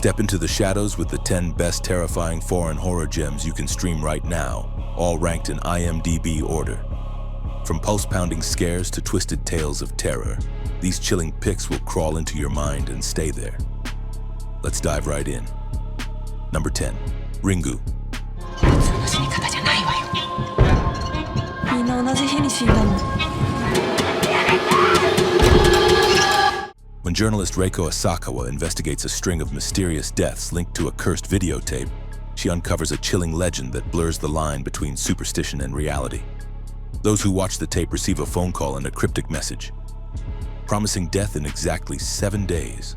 Step into the shadows with the 10 best terrifying foreign horror gems you can stream right now, all ranked in IMDb order. From pulse-pounding scares to twisted tales of terror, these chilling pics will crawl into your mind and stay there. Let's dive right in. Number 10. Ringu. When journalist Reiko Asakawa investigates a string of mysterious deaths linked to a cursed videotape, she uncovers a chilling legend that blurs the line between superstition and reality. Those who watch the tape receive a phone call and a cryptic message, promising death in exactly 7 days.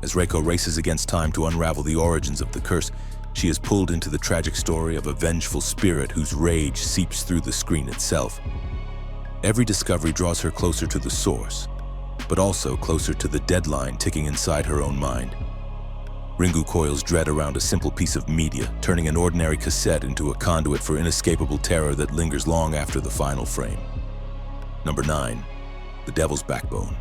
As Reiko races against time to unravel the origins of the curse, she is pulled into the tragic story of a vengeful spirit whose rage seeps through the screen itself. Every discovery draws her closer to the source, but also closer to the deadline ticking inside her own mind. Ringu coils dread around a simple piece of media, turning an ordinary cassette into a conduit for inescapable terror that lingers long after the final frame. Number 9. The Devil's Backbone.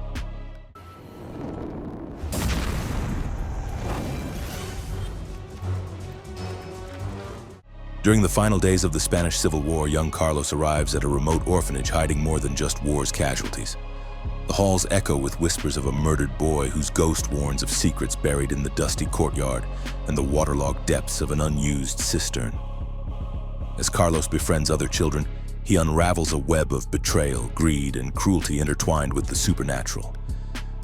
During the final days of the Spanish Civil War, young Carlos arrives at a remote orphanage hiding more than just war's casualties. The halls echo with whispers of a murdered boy whose ghost warns of secrets buried in the dusty courtyard and the waterlogged depths of an unused cistern. As Carlos befriends other children, he unravels a web of betrayal, greed, and cruelty intertwined with the supernatural.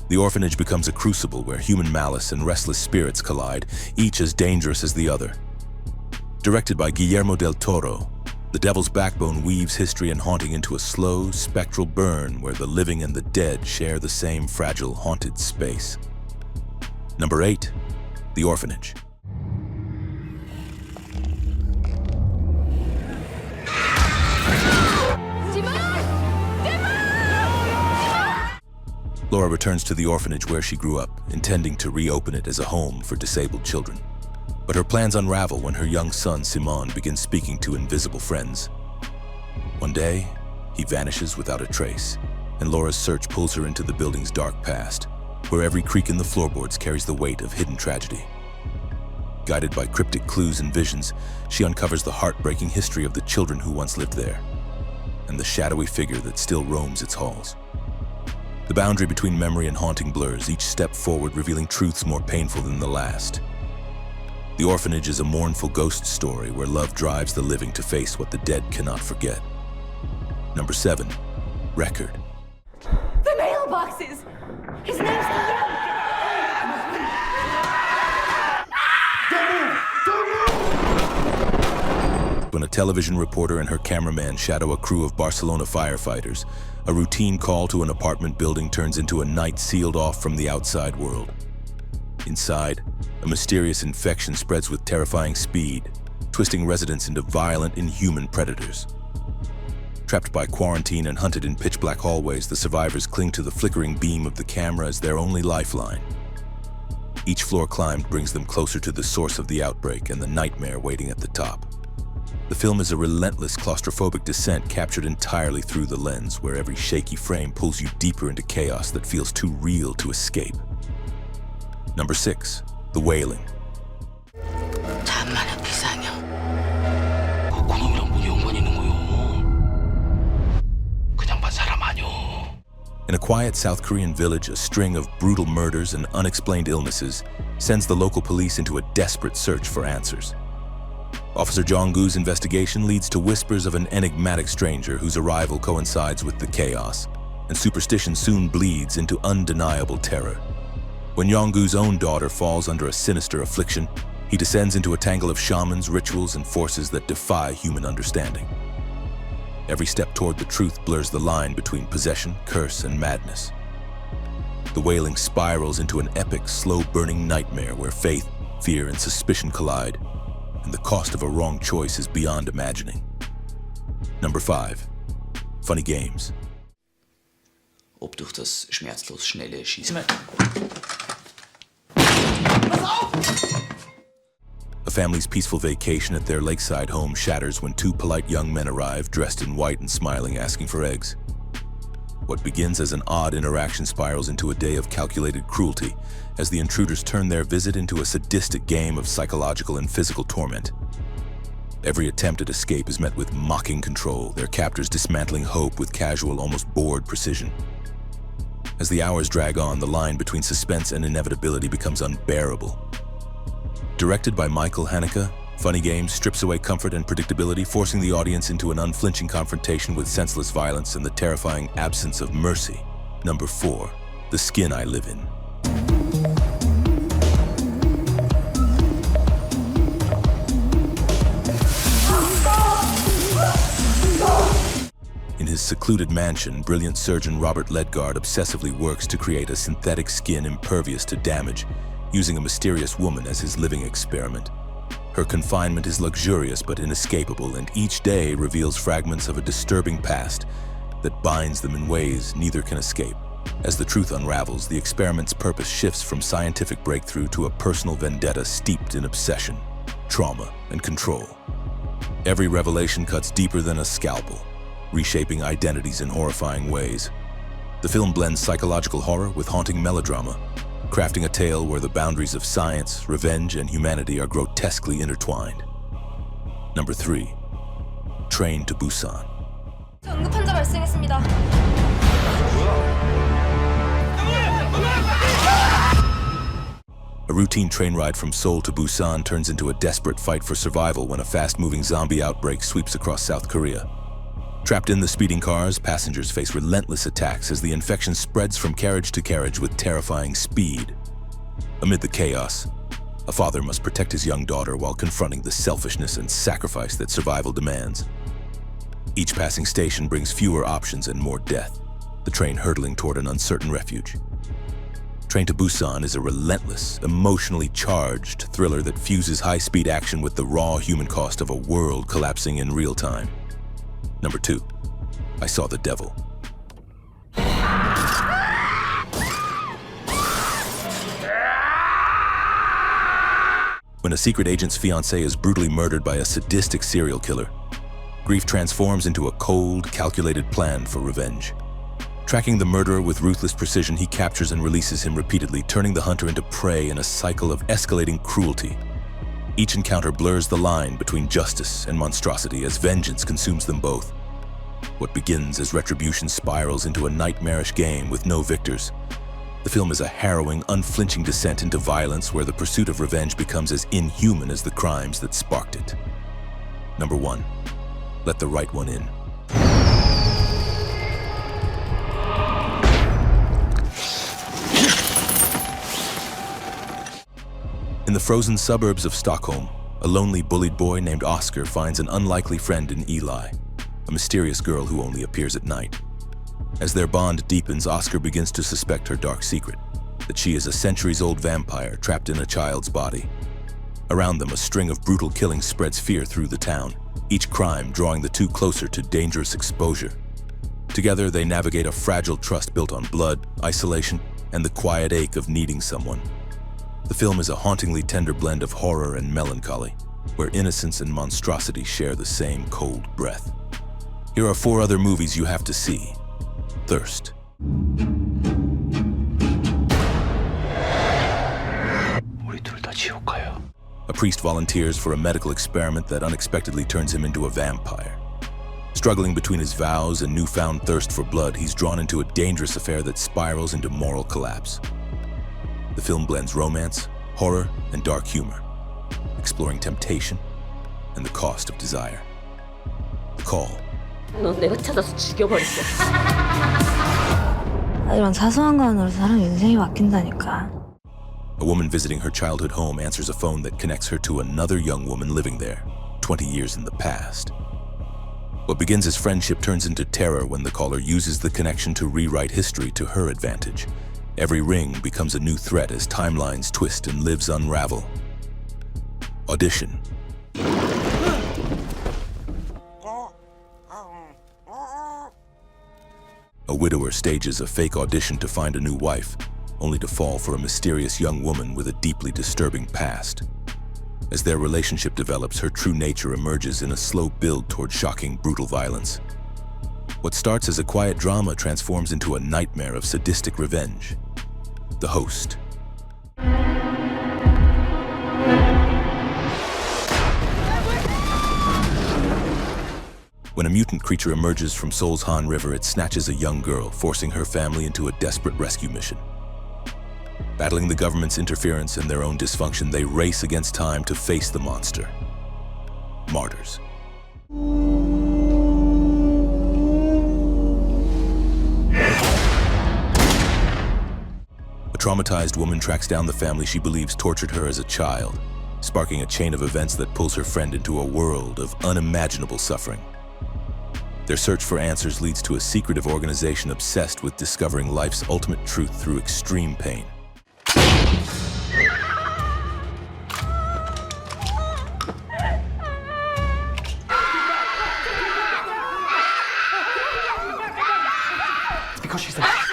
The orphanage becomes a crucible where human malice and restless spirits collide, each as dangerous as the other. Directed by Guillermo del Toro, The Devil's Backbone weaves history and haunting into a slow, spectral burn where the living and the dead share the same fragile, haunted space. Number 8. The Orphanage. Laura returns to the orphanage where she grew up, intending to reopen it as a home for disabled children. But her plans unravel when her young son, Simon, begins speaking to invisible friends. One day, he vanishes without a trace, and Laura's search pulls her into the building's dark past, where every creak in the floorboards carries the weight of hidden tragedy. Guided by cryptic clues and visions, she uncovers the heartbreaking history of the children who once lived there, and the shadowy figure that still roams its halls. The boundary between memory and haunting blurs, each step forward revealing truths more painful than the last. The Orphanage is a mournful ghost story where love drives the living to face what the dead cannot forget. Number 7. Record. The mailboxes! His name's When a television reporter and her cameraman shadow a crew of Barcelona firefighters, a routine call to an apartment building turns into a night sealed off from the outside world. Inside, a mysterious infection spreads with terrifying speed, twisting residents into violent, inhuman predators. Trapped by quarantine and hunted in pitch-black hallways, the survivors cling to the flickering beam of the camera as their only lifeline. Each floor climbed brings them closer to the source of the outbreak and the nightmare waiting at the top. The film is a relentless claustrophobic descent captured entirely through the lens, where every shaky frame pulls you deeper into chaos that feels too real to escape. Number 6. The Wailing. In a quiet South Korean village, a string of brutal murders and unexplained illnesses sends the local police into a desperate search for answers. Officer Jong-goo's investigation leads to whispers of an enigmatic stranger whose arrival coincides with the chaos, and superstition soon bleeds into undeniable terror. When Yong-goo's own daughter falls under a sinister affliction, he descends into a tangle of shamans, rituals, and forces that defy human understanding. Every step toward the truth blurs the line between possession, curse, and madness. The Wailing spirals into an epic, slow-burning nightmare where faith, fear, and suspicion collide, and the cost of a wrong choice is beyond imagining. Number 5. Funny Games. Ob durch das schmerzlos schnelle Schießen. A family's peaceful vacation at their lakeside home shatters when 2 polite young men arrive, dressed in white and smiling, asking for eggs. What begins as an odd interaction spirals into a day of calculated cruelty as the intruders turn their visit into a sadistic game of psychological and physical torment. Every attempt at escape is met with mocking control, their captors dismantling hope with casual, almost bored precision. As the hours drag on, the line between suspense and inevitability becomes unbearable. Directed by Michael Haneke, Funny Games strips away comfort and predictability, forcing the audience into an unflinching confrontation with senseless violence and the terrifying absence of mercy. Number 4. The Skin I Live In. In his secluded mansion, brilliant surgeon Robert Ledgard obsessively works to create a synthetic skin impervious to damage, using a mysterious woman as his living experiment. Her confinement is luxurious but inescapable, and each day reveals fragments of a disturbing past that binds them in ways neither can escape. As the truth unravels, the experiment's purpose shifts from scientific breakthrough to a personal vendetta steeped in obsession, trauma, and control. Every revelation cuts deeper than a scalpel, reshaping identities in horrifying ways. The film blends psychological horror with haunting melodrama, crafting a tale where the boundaries of science, revenge, and humanity are grotesquely intertwined. Number 3. Train to Busan. 응급 환자 발생했습니다. A routine train ride from Seoul to Busan turns into a desperate fight for survival when a fast-moving zombie outbreak sweeps across South Korea. Trapped in the speeding cars, passengers face relentless attacks as the infection spreads from carriage to carriage with terrifying speed. Amid the chaos, a father must protect his young daughter while confronting the selfishness and sacrifice that survival demands. Each passing station brings fewer options and more death, the train hurtling toward an uncertain refuge. Train to Busan is a relentless, emotionally charged thriller that fuses high-speed action with the raw human cost of a world collapsing in real time. Number 2. I Saw the Devil. When a secret agent's fiancée is brutally murdered by a sadistic serial killer, grief transforms into a cold, calculated plan for revenge. Tracking the murderer with ruthless precision, he captures and releases him repeatedly, turning the hunter into prey in a cycle of escalating cruelty. Each encounter blurs the line between justice and monstrosity as vengeance consumes them both. What begins as retribution spirals into a nightmarish game with no victors. The film is a harrowing, unflinching descent into violence where the pursuit of revenge becomes as inhuman as the crimes that sparked it. Number 1. Let the Right One In. In the frozen suburbs of Stockholm, a lonely bullied boy named Oscar finds an unlikely friend in Eli, a mysterious girl who only appears at night. As their bond deepens, Oscar begins to suspect her dark secret, that she is a centuries-old vampire trapped in a child's body. Around them, a string of brutal killings spreads fear through the town, each crime drawing the two closer to dangerous exposure. Together, they navigate a fragile trust built on blood, isolation, and the quiet ache of needing someone. The film is a hauntingly tender blend of horror and melancholy, where innocence and monstrosity share the same cold breath. Here are 4 other movies you have to see. Thirst. A priest volunteers for a medical experiment that unexpectedly turns him into a vampire. Struggling between his vows and newfound thirst for blood, he's drawn into a dangerous affair that spirals into moral collapse. The film blends romance, horror, and dark humor, exploring temptation and the cost of desire. The Call. 넌 내가 찾아서 죽여버렸어. 이런 사소한 거는 사람 인생이 바뀐다니까. A woman visiting her childhood home answers a phone that connects her to another young woman living there, 20 years in the past. What begins as friendship turns into terror when the caller uses the connection to rewrite history to her advantage. Every ring becomes a new threat as timelines twist and lives unravel. Audition. A widower stages a fake audition to find a new wife, only to fall for a mysterious young woman with a deeply disturbing past. As their relationship develops, her true nature emerges in a slow build toward shocking, brutal violence. What starts as a quiet drama transforms into a nightmare of sadistic revenge. The Host. When a mutant creature emerges from Seoul's Han River, it snatches a young girl, forcing her family into a desperate rescue mission. Battling the government's interference and their own dysfunction, they race against time to face the monster. Martyrs. A traumatized woman tracks down the family she believes tortured her as a child, sparking a chain of events that pulls her friend into a world of unimaginable suffering. Their search for answers leads to a secretive organization obsessed with discovering life's ultimate truth through extreme pain. It's because she's there.